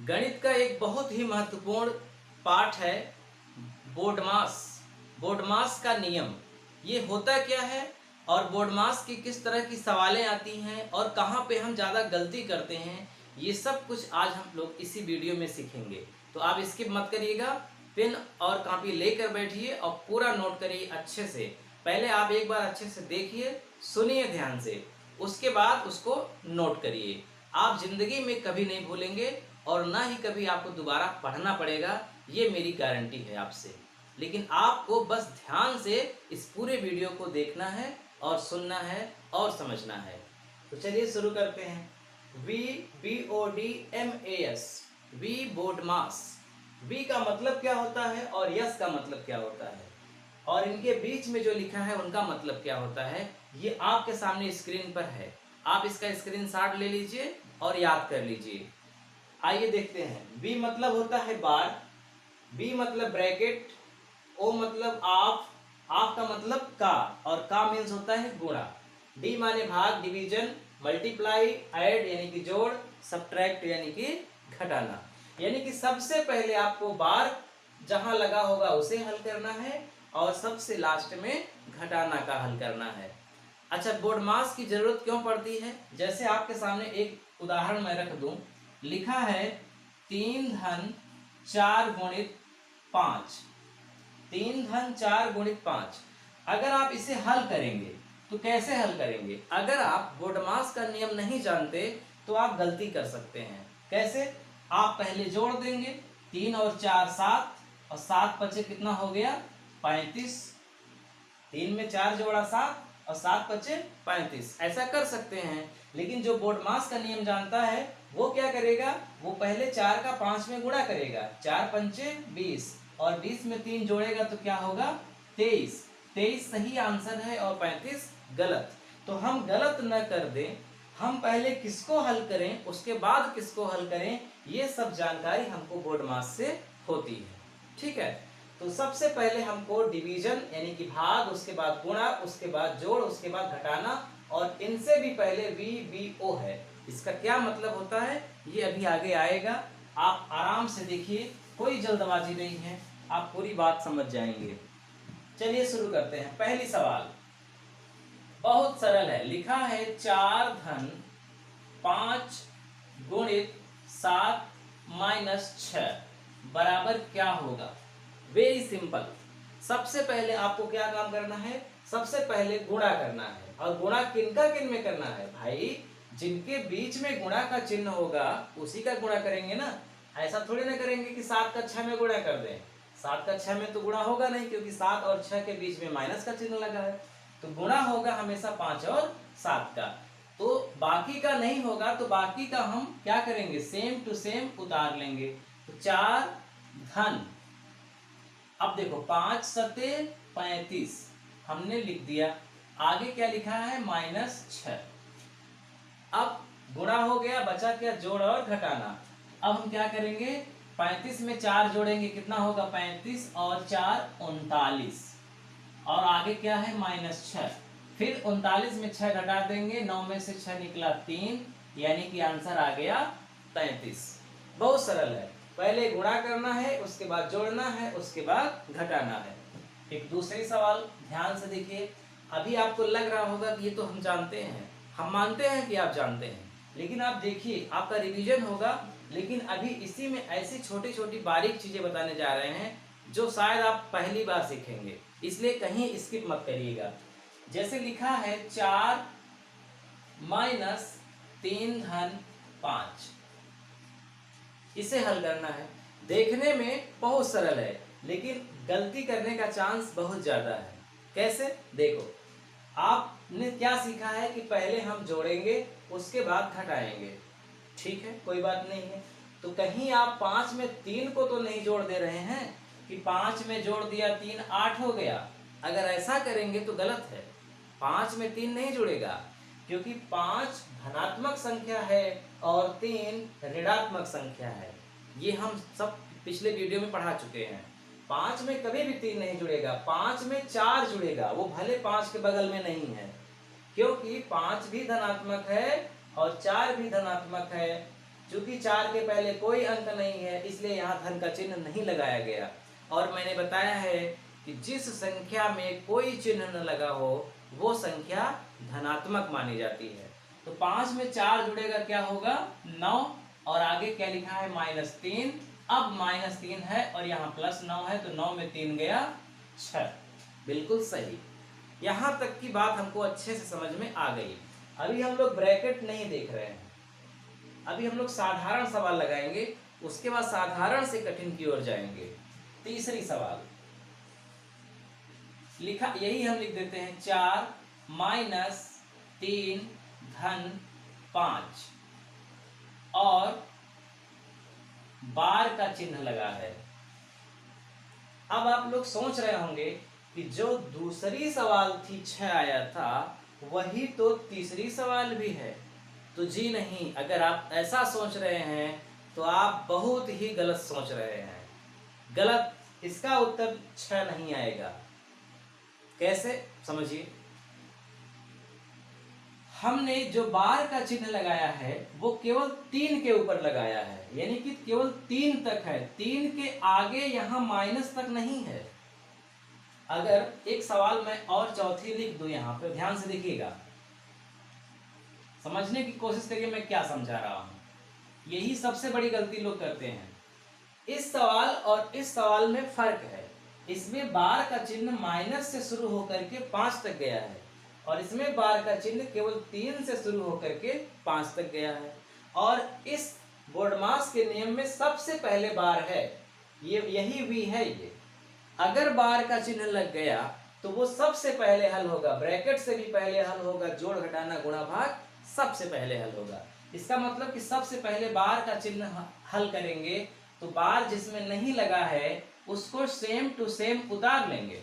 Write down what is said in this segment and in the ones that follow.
गणित का एक बहुत ही महत्वपूर्ण पाठ है बोर्डमास। बोर्डमास का नियम ये होता क्या है और बोर्डमास की किस तरह की सवालें आती हैं और कहाँ पे हम ज़्यादा गलती करते हैं, ये सब कुछ आज हम लोग इसी वीडियो में सीखेंगे। तो आप स्किप मत करिएगा, पेन और कापी लेकर बैठिए और पूरा नोट करिए अच्छे से। पहले आप एक बार अच्छे से देखिए, सुनिए ध्यान से, उसके बाद उसको नोट करिए। आप जिंदगी में कभी नहीं भूलेंगे और ना ही कभी आपको दोबारा पढ़ना पड़ेगा, ये मेरी गारंटी है आपसे। लेकिन आपको बस ध्यान से इस पूरे वीडियो को देखना है और सुनना है और समझना है। तो चलिए शुरू करते हैं। VBODMAS, we बोर्डमास। वी का मतलब क्या होता है और यस का मतलब क्या होता है और इनके बीच में जो लिखा है उनका मतलब क्या होता है, ये आपके सामने स्क्रीन पर है। आप इसका स्क्रीनशॉट ले लीजिए और याद कर लीजिए। आइए देखते हैं। बी मतलब होता है बार, बी मतलब ब्रैकेट, ओ मतलब ऑफ, ऑफ का मतलब का और का मीन्स होता है गुणा, डी माने भाग डिवीजन, मल्टीप्लाई ऐड यानी कि जोड़, सब्ट्रैक्ट यानी कि घटाना। यानी कि सबसे पहले आपको बार जहां लगा होगा उसे हल करना है और सबसे लास्ट में घटाना का हल करना है। अच्छा, बोर्डमास की जरूरत क्यों पड़ती है? जैसे आपके सामने एक उदाहरण मैं रख दूं, लिखा है 3 धन 4 गुणित 5, 3 धन 4 गुणित 5। अगर आप इसे हल करेंगे तो कैसे हल करेंगे? अगर आप बोर्डमास का नियम नहीं जानते तो आप गलती कर सकते हैं। कैसे? आप पहले जोड़ देंगे, 3 और 4 7 और 7 पचे कितना हो गया 35। 3 में 4 जोड़ा 7 और 7 पचे 35, ऐसा कर सकते हैं। लेकिन जो बोर्डमास का नियम जानता है वो क्या करेगा, वो पहले 4 का 5 में गुणा करेगा, 4 पंचे 20 और 20 में 3 जोड़ेगा तो क्या होगा 23। 23 सही आंसर है और 35 गलत। तो हम गलत न कर दें, हम पहले किसको हल करें उसके बाद किसको हल करें, ये सब जानकारी हमको बोर्डमास से होती है। ठीक है, तो सबसे पहले हमको डिवीजन यानी कि भाग, उसके बाद गुणा, उसके बाद जोड़, उसके बाद घटाना और इनसे भी पहले VBO है। इसका क्या मतलब होता है ये अभी आगे आएगा, आप आराम से देखिए, कोई जल्दबाजी नहीं है, आप पूरी बात समझ जाएंगे। चलिए शुरू करते हैं। पहली सवाल बहुत सरल है, लिखा है 4 धन 5 गुणित 7 माइनस 6 बराबर क्या होगा। Very simple. सबसे पहले आपको क्या काम करना है, सबसे पहले गुणा करना है। और गुणा किनका किन में करना है भाई, जिनके बीच में गुणा का चिन्ह होगा उसी का गुणा करेंगे ना। ऐसा थोड़ी ना करेंगे कि 7 का 6 में गुणा कर दें। 7 का 6 में तो गुणा होगा नहीं, क्योंकि 7 और 6 के बीच में माइनस का चिन्ह लगा है। तो गुणा होगा हमेशा 5 और 7 का। तो बाकी का नहीं होगा, तो बाकी का हम क्या करेंगे, सेम टू सेम उतार लेंगे। तो 4 धन, अब देखो 5 सते 35 हमने लिख दिया, आगे क्या लिखा है माइनस 6। अब गुणा हो गया, बचा क्या जोड़ और घटाना। अब हम क्या करेंगे, 35 में 4 जोड़ेंगे कितना होगा 35 और 4 39 और आगे क्या है माइनस 6। फिर 39 में 6 घटा देंगे, 9 में से 6 निकला 3, यानी कि आंसर आ गया 33। बहुत सरल है, पहले गुणा करना है, उसके बाद जोड़ना है, उसके बाद घटाना है। एक दूसरी सवाल ध्यान से देखिए। अभी आपको लग रहा होगा कि ये तो हम जानते हैं, हम मानते हैं कि आप जानते हैं, लेकिन आप देखिए आपका रिवीजन होगा। लेकिन अभी इसी में ऐसी छोटी छोटी बारीक चीजें बताने जा रहे हैं जो शायद आप पहली बार सीखेंगे, इसलिए कहीं स्किप मत करिएगा। जैसे लिखा है 4 माइनस 3 धन 5, इसे हल करना है। देखने में बहुत सरल है लेकिन गलती करने का चांस बहुत ज्यादा है। कैसे? देखो, आपने क्या सीखा है कि पहले हम जोड़ेंगे उसके बाद घटाएंगे, ठीक है, कोई बात नहीं है। तो कहीं आप 5 में 3 को तो नहीं जोड़ दे रहे हैं कि 5 में जोड़ दिया 3 8 हो गया। अगर ऐसा करेंगे तो गलत है, 5 में 3 नहीं जुड़ेगा, क्योंकि 5 धनात्मक संख्या है और 3 ऋणात्मक संख्या है। ये हम सब पिछले वीडियो में पढ़ा चुके हैं। 5 में कभी भी 3 नहीं जुड़ेगा, 5 में 4 जुड़ेगा, वो भले 5 के बगल में नहीं है, क्योंकि 5 भी धनात्मक है और 4 भी धनात्मक है। चूंकि 4 के पहले कोई अंक नहीं है इसलिए यहाँ धन का चिन्ह नहीं लगाया गया। और मैंने बताया है कि जिस संख्या में कोई चिन्ह न लगा हो वो संख्या धनात्मक मानी जाती है। तो 5 में 4 जुड़ेगा क्या होगा 9, और आगे क्या लिखा है -3। अब -3 है और यहाँ +9 है तो 9 में 3 गया 6। बिल्कुल सही। यहाँ तक की बात हमको अच्छे से समझ में आ गई। अभी हम लोग ब्रैकेट नहीं देख रहे हैं, अभी हम लोग साधारण सवाल लगाएंगे, उसके बाद साधारण से कठिन की ओर जाएंगे। तीसरी सवाल लिखा, यही हम लिख देते हैं 4 - 3 धन 5 और बार का चिन्ह लगा है। अब आप लोग सोच रहे होंगे कि जो दूसरी सवाल थी 6 आया था वही तो तीसरी सवाल भी है। तो जी नहीं, अगर आप ऐसा सोच रहे हैं तो आप बहुत ही गलत सोच रहे हैं। गलत, इसका उत्तर 6 नहीं आएगा। कैसे, समझिए। हमने जो बार का चिन्ह लगाया है वो केवल 3 के ऊपर लगाया है, यानी कि केवल 3 तक है। 3 के आगे यहाँ माइनस तक नहीं है। अगर एक सवाल मैं और चौथी लिख दूं यहाँ पे, ध्यान से देखिएगा, समझने की कोशिश करिए मैं क्या समझा रहा हूं। यही सबसे बड़ी गलती लोग करते हैं। इस सवाल और इस सवाल में फर्क है। इसमें बार का चिन्ह माइनस से शुरू होकर के 5 तक गया है और इसमें बार का चिन्ह केवल 3 से शुरू होकर के 5 तक गया है। और इस बोर्डमास के नियम में सबसे पहले बार है, ये यही भी है। ये अगर बार का चिन्ह लग गया तो वो सबसे पहले हल होगा, ब्रैकेट से भी पहले हल होगा, जोड़ घटाना गुणा भाग सबसे पहले हल होगा। इसका मतलब कि सबसे पहले बार का चिन्ह हल करेंगे तो बार जिसमें नहीं लगा है उसको सेम टू सेम उतार लेंगे।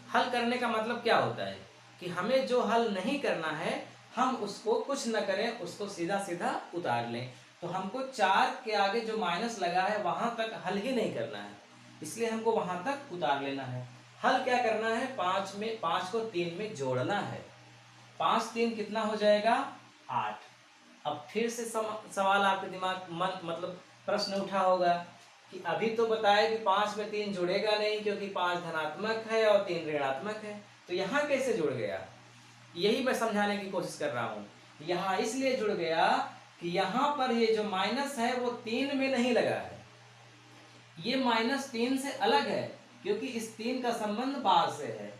हल करने का मतलब क्या होता है कि हमें जो हल नहीं करना है हम उसको कुछ न करें, उसको सीधा सीधा उतार लें। तो हमको 4 के आगे जो माइनस लगा है वहां तक हल ही नहीं करना है, इसलिए हमको वहां तक उतार लेना है। हल क्या करना है, 5 को 3 में जोड़ना है। 5 3 कितना हो जाएगा 8। अब फिर से सवाल आपके दिमाग मतलब प्रश्न उठा होगा कि अभी तो बताया कि 5 में 3 जुड़ेगा नहीं क्योंकि 5 धनात्मक है और 3 ऋणात्मक है, तो यहाँ कैसे जुड़ गया। यही मैं समझाने की कोशिश कर रहा हूँ। यहाँ इसलिए जुड़ गया कि यहाँ पर ये जो माइनस है वो 3 में नहीं लगा है, ये -3 से अलग है क्योंकि इस 3 का संबंध बार से है।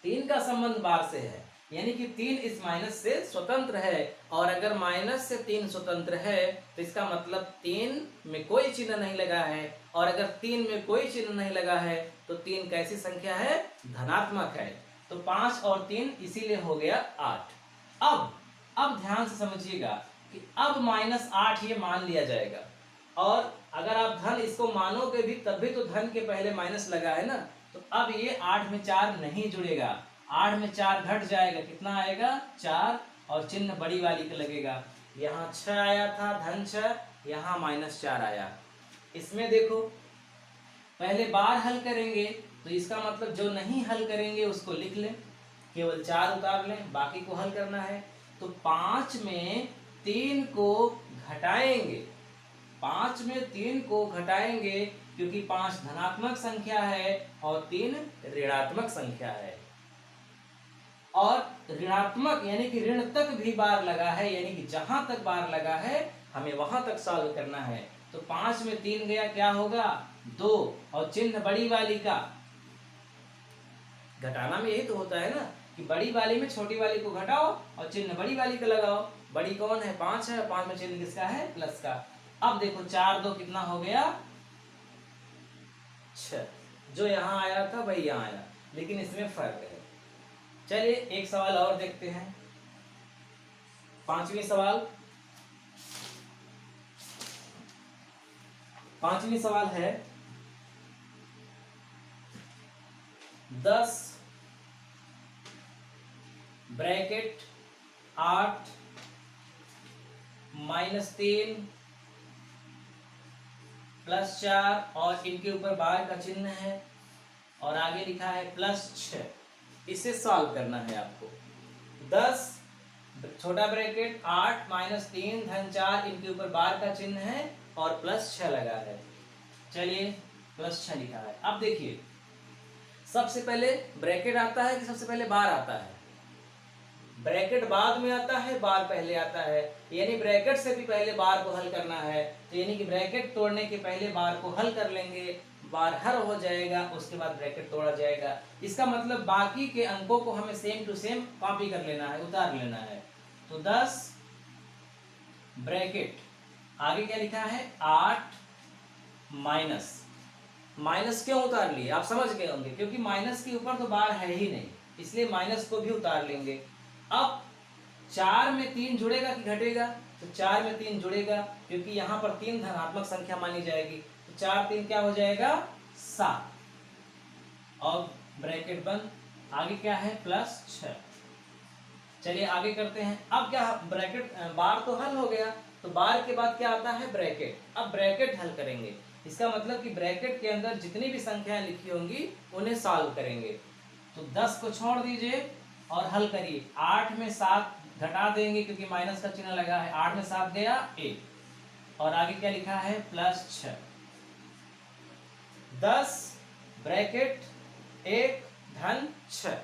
3 का संबंध बार से है, यानी कि 3 इस माइनस से स्वतंत्र है। और अगर माइनस से 3 स्वतंत्र है तो इसका मतलब 3 में कोई चिन्ह नहीं लगा है, और अगर 3 में कोई चिन्ह नहीं लगा है तो 3 कैसी संख्या है, धनात्मक है। तो 5 और 3 इसीलिए हो गया 8। अब ध्यान से समझिएगा कि अब -8 ये मान लिया जाएगा, और अगर आप धन इसको मानोगे भी तब भी तो धन के पहले माइनस लगा है ना, तो अब ये 8 में 4 नहीं जुड़ेगा, 8 में 4 घट जाएगा, कितना आएगा 4, और चिन्ह बड़ी वाली का लगेगा। यहाँ 6 आया था धन 6, यहाँ -4 आया। इसमें देखो पहले बार हल करेंगे तो इसका मतलब जो नहीं हल करेंगे उसको लिख लें, केवल 4 उतार लें, बाकी को हल करना है। तो 5 में 3 को घटाएंगे, 5 में 3 को घटाएंगे क्योंकि 5 धनात्मक संख्या है और 3 ऋणात्मक संख्या है, और ऋणात्मक यानी कि ऋण तक भी बार लगा है, यानी कि जहां तक बार लगा है हमें वहां तक सॉल्व करना है। तो 5 में 3 गया क्या होगा 2, और चिन्ह बड़ी वाली का, घटाना में यही तो होता है ना कि बड़ी वाली में छोटी वाली को घटाओ और चिन्ह बड़ी वाली का लगाओ। बड़ी कौन है 5 है, 5 में चिन्ह किसका है प्लस का। अब देखो 4 2 कितना हो गया 6, जो यहाँ आया था वही यहाँ आया, लेकिन इसमें फर्क है। चलिए एक सवाल और देखते हैं, 5वीं सवाल है 10 ब्रैकेट 8 -3 +4 और इनके ऊपर बार का चिन्ह है और आगे लिखा है +6। इसे सॉल्व करना है आपको। 10 छोटा ब्रैकेट 8 माइनस 3 धन 4, इनके ऊपर बार का चिन्ह है और प्लस 6 लगा है। चलिए प्लस 6 लिखा है। अब देखिए सबसे पहले ब्रैकेट आता है कि सबसे पहले बार आता है? ब्रैकेट बाद में आता है, बार पहले आता है, यानी ब्रैकेट से भी पहले बार को हल करना है। तो यानी कि ब्रैकेट तोड़ने के पहले बार को हल कर लेंगे, बार हर हो जाएगा, उसके बाद ब्रैकेट तोड़ा जाएगा। इसका मतलब बाकी के अंकों को हमें सेम टू सेम कॉपी कर लेना है, उतार लेना है। तो 10 ब्रैकेट आगे क्या लिखा है 8 माइनस, माइनस क्यों उतार लिए आप समझ गए होंगे, क्योंकि माइनस के ऊपर तो बार है ही नहीं, इसलिए माइनस को भी उतार लेंगे। अब 4 में 3 जुड़ेगा कि घटेगा? तो 4 में 3 जुड़ेगा, क्योंकि यहाँ पर 3 धनात्मक संख्या मानी जाएगी। तो 4 3 क्या हो जाएगा 7, और ब्रैकेट बंद। आगे क्या है प्लस 6। चलिए आगे करते हैं। अब क्या ब्रैकेट बार तो हल हो गया, तो बार के बाद क्या आता है ब्रैकेट। अब ब्रैकेट हल करेंगे, इसका मतलब कि ब्रैकेट के अंदर जितनी भी संख्याएं लिखी होंगी उन्हें सॉल्व करेंगे। तो 10 को छोड़ दीजिए और हल करिए। 8 में 7 घटा देंगे क्योंकि माइनस का चिन्ह लगा है। 8 में 7 गया 1, और आगे क्या लिखा है प्लस 6। 10 ब्रैकेट 1 धन 6।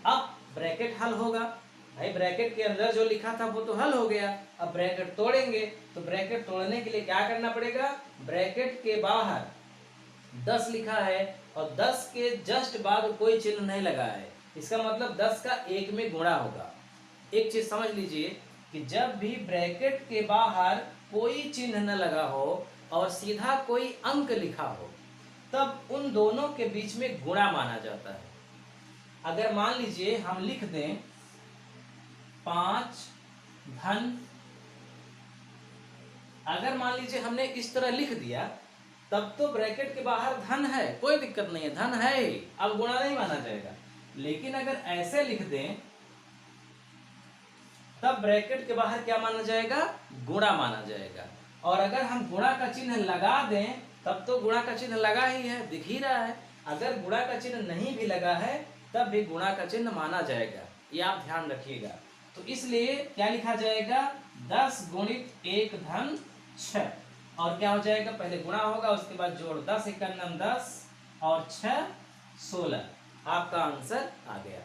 अब ब्रैकेट हल होगा भाई, ब्रैकेट के अंदर जो लिखा था वो तो हल हो गया। अब ब्रैकेट तोड़ेंगे, तो ब्रैकेट तोड़ने के लिए क्या करना पड़ेगा, ब्रैकेट के बाहर 10 लिखा है और 10 के जस्ट बाद कोई चिन्ह नहीं लगा है, इसका मतलब 10 का 1 में गुणा होगा। एक चीज समझ लीजिए कि जब भी ब्रैकेट के बाहर कोई चिन्ह न लगा हो और सीधा कोई अंक लिखा हो, तब उन दोनों के बीच में गुणा माना जाता है। अगर मान लीजिए हम लिख दें 5 धन, अगर मान लीजिए हमने इस तरह लिख दिया, तब तो ब्रैकेट के बाहर धन है, कोई दिक्कत नहीं है, धन है ही, अब गुणा नहीं माना जाएगा। लेकिन अगर ऐसे लिख दें तब ब्रैकेट के बाहर क्या माना जाएगा, गुणा माना जाएगा। और अगर हम गुणा का चिन्ह लगा दें तब तो गुणा का चिन्ह लगा ही है, दिख ही रहा है। अगर गुणा का चिन्ह नहीं भी लगा है तब भी गुणा का चिन्ह माना जाएगा, ये आप ध्यान रखिएगा। तो इसलिए क्या लिखा जाएगा 10 गुणित 1 धन 6, और क्या हो जाएगा पहले गुणा होगा उसके बाद जोड़, 10 × 9 10 और 6 16। आपका आंसर आ गया।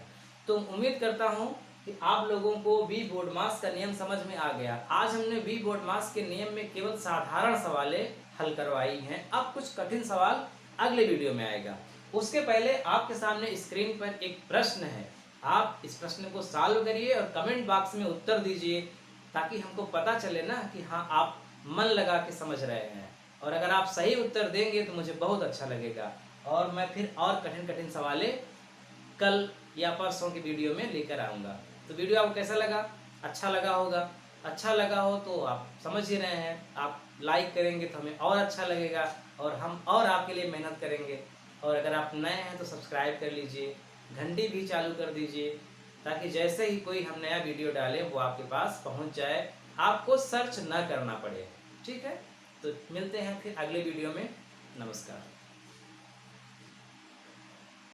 तो उम्मीद करता हूं कि आप लोगों को बी बोर्ड मास का नियम समझ में आ गया। आज हमने बी बोर्ड मास के नियम में केवल साधारण सवालें हल करवाई हैं, अब कुछ कठिन सवाल अगले वीडियो में आएगा। उसके पहले आपके सामने स्क्रीन पर एक प्रश्न है, आप इस प्रश्न को सॉल्व करिए और कमेंट बॉक्स में उत्तर दीजिए, ताकि हमको पता चले ना कि हाँ आप मन लगा के समझ रहे हैं। और अगर आप सही उत्तर देंगे तो मुझे बहुत अच्छा लगेगा, और मैं फिर और कठिन कठिन सवालें कल या परसों की वीडियो में लेकर आऊँगा। तो वीडियो आपको कैसा लगा, अच्छा लगा होगा, अच्छा लगा हो तो आप समझ ही रहे हैं, आप लाइक करेंगे तो हमें और अच्छा लगेगा और हम और आपके लिए मेहनत करेंगे। और अगर आप नए हैं तो सब्सक्राइब कर लीजिए, घंटी भी चालू कर दीजिए, ताकि जैसे ही कोई हम नया वीडियो डालें वो आपके पास पहुंच जाए, आपको सर्च न करना पड़े। ठीक है, तो मिलते हैं फिर अगले वीडियो में। नमस्कार।